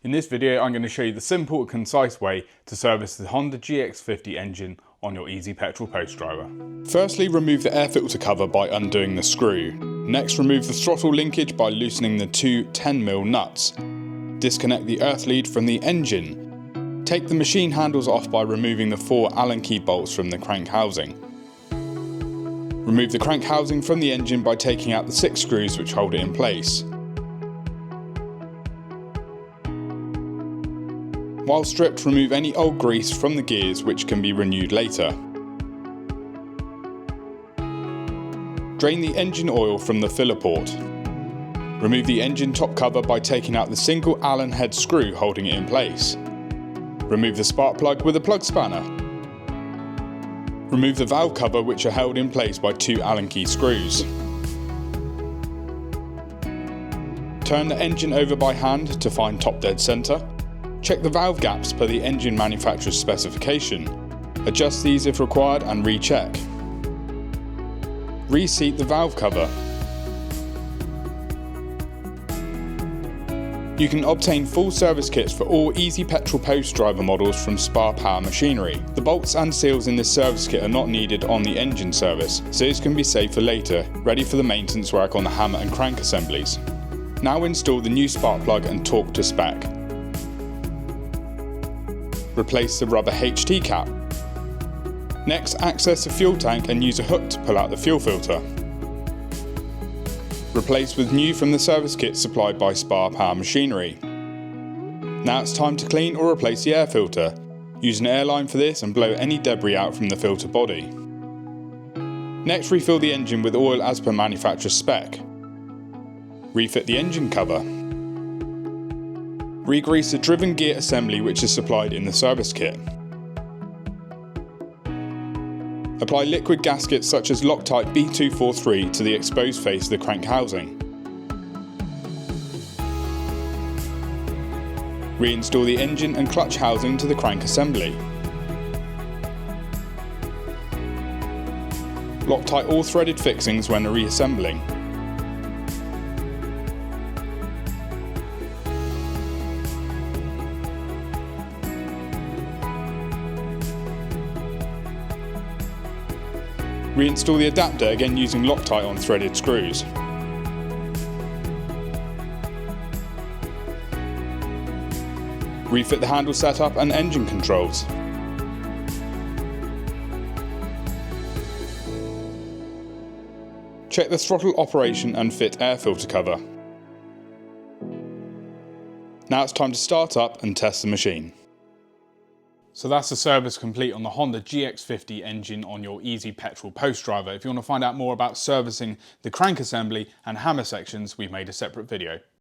In this video I'm going to show you the simple and concise way to service the Honda GX50 engine on your easy petrol post driver. Firstly, remove the air filter cover by undoing the screw. Next, remove the throttle linkage by loosening the two 10mm nuts. Disconnect the earth lead from the engine. Take the machine handles off by removing the 4 Allen key bolts from the crank housing. Remove the crank housing from the engine by taking out the 6 screws which hold it in place. While stripped, remove any old grease from the gears which can be renewed later. Drain the engine oil from the filler port. Remove the engine top cover by taking out the single Allen head screw holding it in place. Remove the spark plug with a plug spanner. Remove the valve cover which are held in place by 2 Allen key screws. Turn the engine over by hand to find top dead centre. Check the valve gaps per the engine manufacturer's specification. Adjust these if required and recheck. Reseat the valve cover. You can obtain full service kits for all easy petrol post driver models from Spa Power Machinery. The bolts and seals in this service kit are not needed on the engine service, so this can be saved for later, ready for the maintenance work on the hammer and crank assemblies. Now install the new spark plug and torque to spec. Replace the rubber HT cap. Next, access the fuel tank and use a hook to pull out the fuel filter. Replace with new from the service kit supplied by Spa Power Machinery. Now it's time to clean or replace the air filter. Use an air line for this and blow any debris out from the filter body. Next, refill the engine with oil as per manufacturer's spec. Refit the engine cover. Re-grease the driven gear assembly which is supplied in the service kit. Apply liquid gaskets such as Loctite B243 to the exposed face of the crank housing. Reinstall the engine and clutch housing to the crank assembly. Loctite all threaded fixings when reassembling. Reinstall the adapter again using Loctite on threaded screws. Refit the handle setup and engine controls. Check the throttle operation and fit air filter cover. Now it's time to start up and test the machine. So that's the service complete on the Honda GX50 engine on your easy petrol post driver. If you want to find out more about servicing the crank assembly and hammer sections, we've made a separate video.